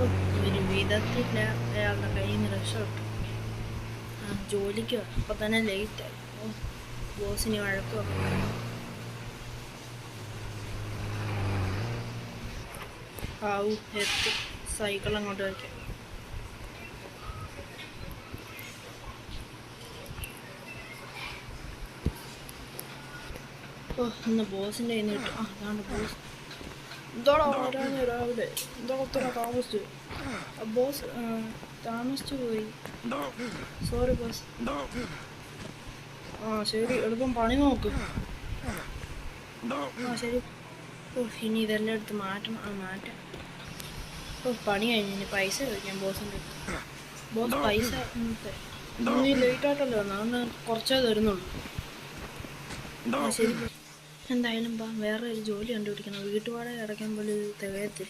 ഒരു വിധത്തില്ല അയാളുടെ കയ്യിൽ നിന്ന് രക്ഷപ്പെട്ടു. ജോലിക്ക് അപ്പം തന്നെ ലേറ്റായി. ബോസിന് വഴക്കും എത്തി. സൈക്കിൾ അങ്ങോട്ട് വയ്ക്കാം. ഇന്ന് ബോസിൻ്റെ കയ്യിൽ നിന്ന് കിട്ടും. അതാണ് ബോസ്. എന്തോടാ വരാന്ന് രാവിലെ? എന്തോ ഒത്തിരി താമസിച്ചു? ബോസ് താമസിച്ചു പോയി. Sorry boss. ശരി, എളുപ്പം പണി നോക്ക്. ശരി. ഇനി ഇതെല്ലാം എടുത്ത് മാറ്റാം. പണി കഴിഞ്ഞ് ഇനി പൈസ ചോദിക്കാം ബോസിൻ്റെ അടുത്ത്. ബോസ് പൈസ നീ ലേറ്റായിട്ടല്ലേ വന്നു, അതുകൊണ്ട് കുറച്ചേ തരുന്നുള്ളൂ. ശരി, എന്തായാലും വേറെ ഒരു ജോലി കണ്ടുപിടിക്കണം. വീട്ടുപാട അടയ്ക്കാൻ പോലും തികയത്തില്ല.